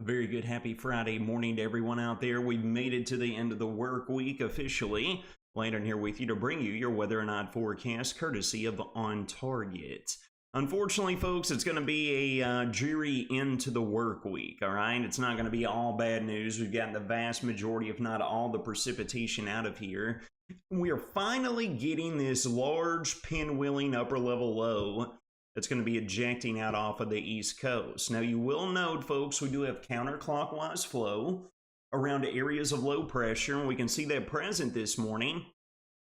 Very good, happy Friday morning to everyone out there. We've made it to the end of the work week officially. Landon here with you to bring you your weather and odd forecast courtesy of On Target. Unfortunately, folks, it's going to be a dreary end to the work week, all right? It's not going to be all bad news. We've gotten the vast majority, if not all, the precipitation out of here. We are finally getting this large pinwheeling upper level low that's going to be ejecting out off of the East Coast. Now, you will note, folks, we do have counterclockwise flow around areas of low pressure, and we can see that present this morning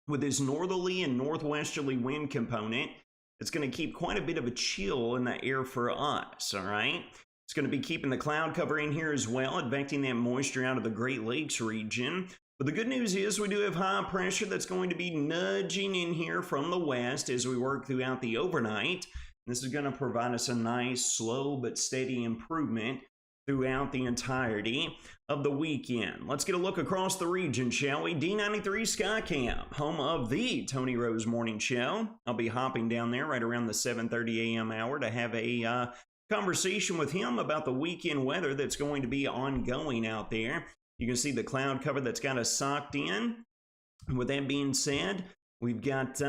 with this northerly and northwesterly wind component. It's going to keep quite a bit of a chill in the air for us, all right? It's going to be keeping the cloud cover in here as well, advecting that moisture out of the Great Lakes region. But the good news is we do have high pressure that's going to be nudging in here from the west as we work throughout the overnight. This is going to provide us a nice, slow but steady improvement throughout the entirety of the weekend. Let's get a look across the region, shall we? D93 Skycam, home of the Tony Rose Morning Show. I'll be hopping down there right around the 7:30 a.m. hour to have a conversation with him about the weekend weather that's going to be ongoing out there. You can see the cloud cover that's got us socked in. With that being said, we've got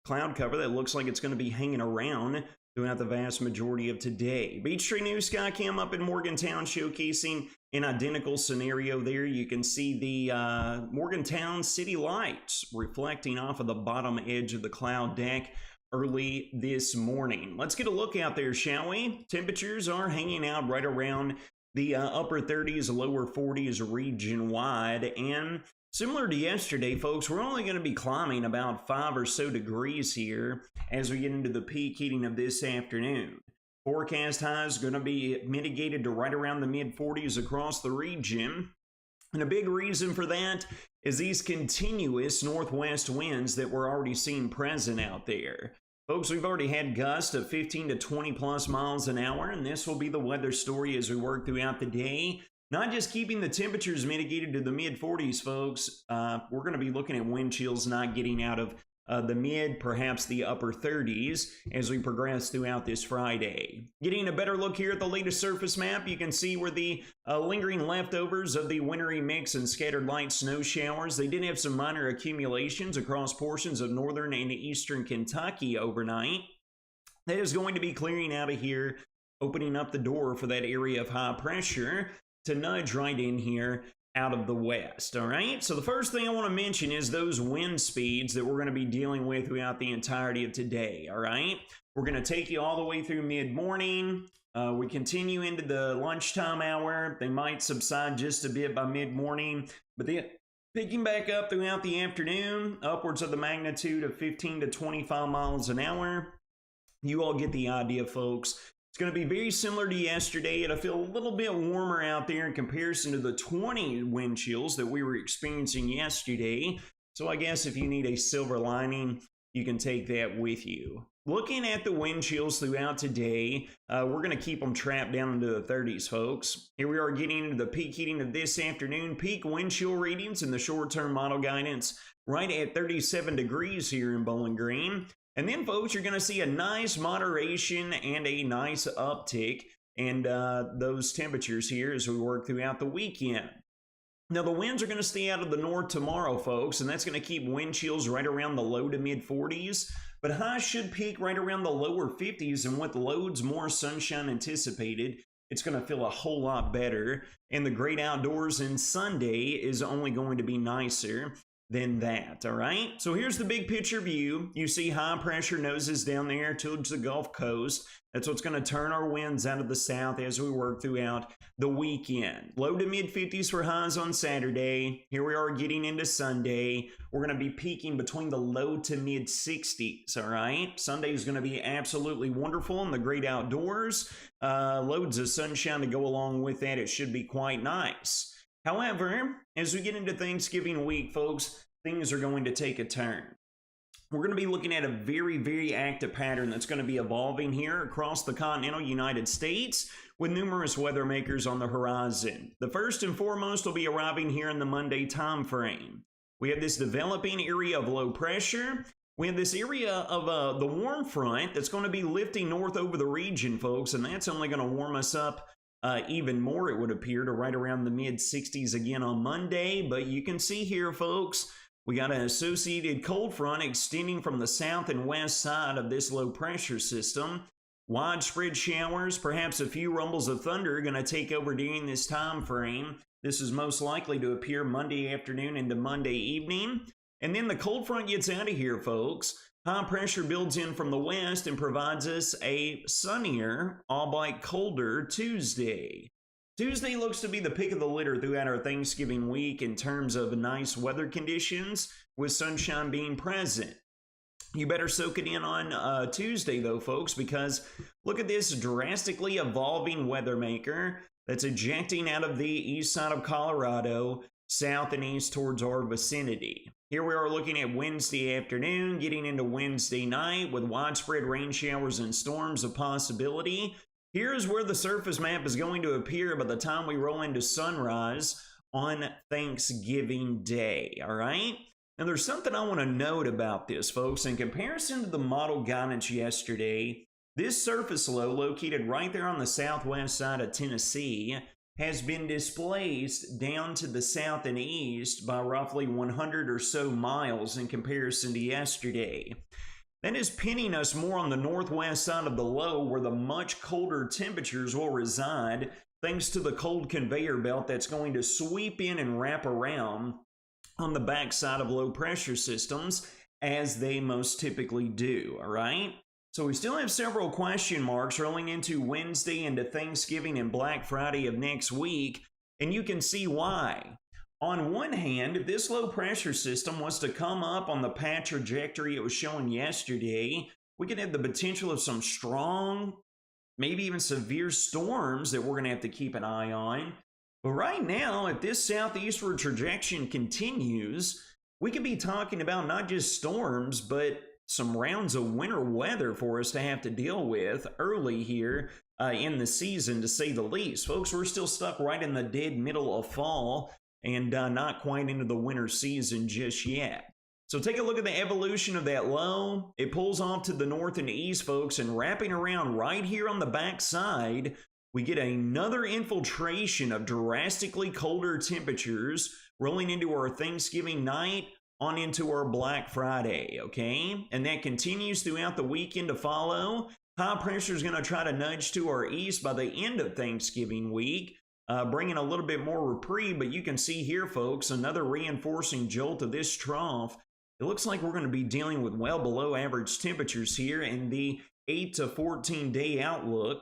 cloud cover that looks like it's going to be hanging around throughout the vast majority of today. Beach Tree News Skycam up in Morgantown showcasing an identical scenario there. You can see the Morgantown city lights reflecting off of the bottom edge of the cloud deck early this morning. Let's get a look out there, shall we? Temperatures are hanging out right around the upper 30s, lower 40s region-wide, and similar to yesterday, folks, we're only going to be climbing about 5 or so degrees here as we get into the peak heating of this afternoon. Forecast highs going to be mitigated to right around the mid-40s across the region. And a big reason for that is these continuous northwest winds that we're already seeing present out there. Folks, we've already had gusts of 15 to 20 plus miles an hour, and this will be the weather story as we work throughout the day. Not just keeping the temperatures mitigated to the mid-40s, folks. We're going to be looking at wind chills not getting out of the mid, perhaps the upper 30s as we progress throughout this Friday. Getting a better look here at the latest surface map, you can see where the lingering leftovers of the wintry mix and scattered light snow showers. They did have some minor accumulations across portions of northern and eastern Kentucky overnight. That is going to be clearing out of here, opening up the door for that area of high pressure to nudge right in here out of the west, all right? So the first thing I want to mention is those wind speeds that we're going to be dealing with throughout the entirety of today, all right? We're going to take you all the way through mid-morning. We continue into the lunchtime hour. They might subside just a bit by mid-morning, but then picking back up throughout the afternoon, upwards of the magnitude of 15 to 25 miles an hour. You all get the idea, folks. It's going to be very similar to yesterday. It'll feel a little bit warmer out there in comparison to the 20 wind chills that we were experiencing yesterday. So I guess if you need a silver lining, you can take that with you. Looking at the wind chills throughout today, we're going to keep them trapped down into the 30s, folks. Here we are getting into the peak heating of this afternoon. Peak wind chill readings in the short-term model guidance right at 37 degrees here in Bowling Green. And then, folks, you're going to see a nice moderation and a nice uptick in those temperatures here as we work throughout the weekend. Now, the winds are going to stay out of the north tomorrow, folks, and that's going to keep wind chills right around the low to mid-40s. But highs should peak right around the lower 50s, and with loads more sunshine anticipated, it's going to feel a whole lot better. And the great outdoors and Sunday is only going to be nicer than that, all right? So here's the big picture view. You see high pressure noses down there towards the Gulf Coast. That's what's going to turn our winds out of the south as we work throughout the weekend. Low to mid-50s for highs on Saturday. Here we are getting into Sunday. We're going to be peaking between the low to mid-60s, all right? Sunday is going to be absolutely wonderful in the great outdoors. Loads of sunshine to go along with that. It should be quite nice. However, as we get into Thanksgiving week, folks, things are going to take a turn. We're going to be looking at a very, very active pattern that's going to be evolving here across the continental United States with numerous weather makers on the horizon. The first and foremost will be arriving here in the Monday time frame. We have this developing area of low pressure. We have this area of the warm front that's going to be lifting north over the region, folks, and that's only going to warm us up even more, it would appear, to right around the mid 60s again on Monday. But you can see here, folks, we got an associated cold front extending from the south and west side of this low pressure system. Widespread showers, perhaps a few rumbles of thunder, are going to take over during this time frame. This is most likely to appear Monday afternoon into Monday evening. And then the cold front gets out of here, folks. High pressure builds in from the west and provides us a sunnier, albeit colder, Tuesday. Tuesday looks to be the pick of the litter throughout our Thanksgiving week in terms of nice weather conditions, with sunshine being present. You better soak it in on Tuesday, though, folks, because look at this drastically evolving weather maker that's ejecting out of the east side of Colorado, south and east towards our vicinity. Here we are looking at Wednesday afternoon, getting into Wednesday night with widespread rain showers and storms a possibility. Here's where the surface map is going to appear by the time we roll into sunrise on Thanksgiving Day, all right? Now, there's something I want to note about this, folks. In comparison to the model guidance yesterday, this surface low, located right there on the southwest side of Tennessee, has been displaced down to the south and east by roughly 100 or so miles in comparison to yesterday. That is pinning us more on the northwest side of the low, where the much colder temperatures will reside, thanks to the cold conveyor belt that's going to sweep in and wrap around on the backside of low pressure systems, as they most typically do, all right? So we still have several question marks rolling into Wednesday, into Thanksgiving and Black Friday of next week, and you can see why. On one hand, if this low pressure system was to come up on the path trajectory it was showing yesterday, we could have the potential of some strong, maybe even severe storms that we're going to have to keep an eye on. But right now, if this southeastward trajectory continues, we could be talking about not just storms, but some rounds of winter weather for us to have to deal with early here in the season, to say the least. Folks, we're still stuck right in the dead middle of fall and not quite into the winter season just yet. So take a look at the evolution of that low. It pulls off to the north and east, folks, and wrapping around right here on the backside, we get another infiltration of drastically colder temperatures rolling into our Thanksgiving night on into our Black Friday, okay? And that continues throughout the weekend to follow. High pressure is going to try to nudge to our east by the end of Thanksgiving week, bringing a little bit more reprieve. But you can see here, folks, another reinforcing jolt of this trough. It looks like we're going to be dealing with well below average temperatures here in the 8 to 14 day outlook.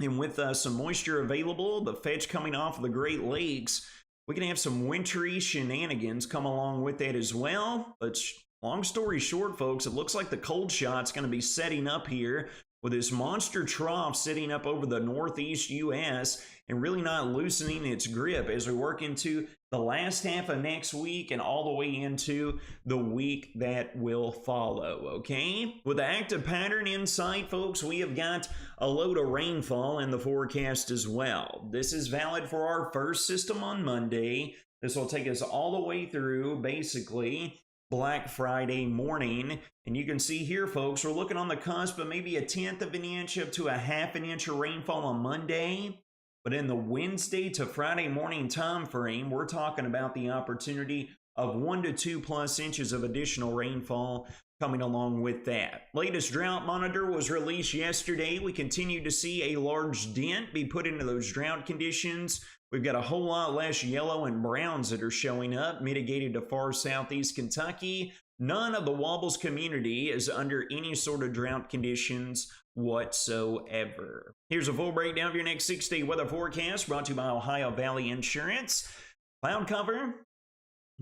And with some moisture available, the fetch coming off of the Great Lakes, we can have some wintry shenanigans come along with that as well. But long story short, folks, it looks like the cold shot's going to be setting up here with this monster trough sitting up over the northeast U.S. and really not loosening its grip as we work into the last half of next week and all the way into the week that will follow, okay? With the active pattern in sight, folks, we have got a load of rainfall in the forecast as well. This is valid for our first system on Monday. This will take us all the way through, basically, Black Friday morning. And you can see here, folks, we're looking on the cusp of maybe 1/10 of an inch up to 1/2 an inch of rainfall on Monday. But in the Wednesday to Friday morning time frame, we're talking about the opportunity of 1 to 2+ inches of additional rainfall coming along with that. Latest drought monitor was released yesterday. We continue to see a large dent be put into those drought conditions. We've got a whole lot less yellow and browns that are showing up, mitigated to far southeast Kentucky. None of the Wobbles community is under any sort of drought conditions whatsoever. Here's a full breakdown of your next 6-day weather forecast brought to you by Ohio Valley Insurance. Cloud cover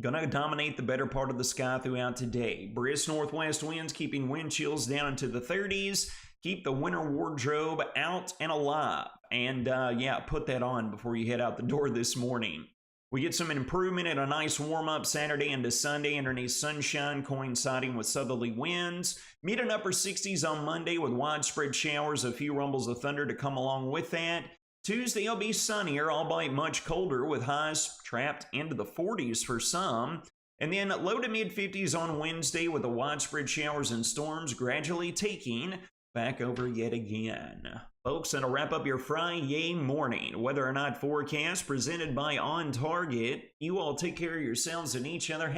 gonna dominate the better part of the sky throughout today. Brisk northwest winds keeping wind chills down into the 30s. Keep the winter wardrobe out and alive. And yeah, put that on before you head out the door this morning. We get some improvement and a nice warm-up Saturday into Sunday underneath sunshine coinciding with southerly winds. Mid and upper 60s on Monday with widespread showers, a few rumbles of thunder to come along with that. Tuesday will be sunnier, albeit much colder, with highs trapped into the 40s for some. And then low to mid 50s on Wednesday with the widespread showers and storms gradually taking back over yet again. Folks, that'll wrap up your Friday morning weather or not forecast presented by On Target. You all take care of yourselves and each other.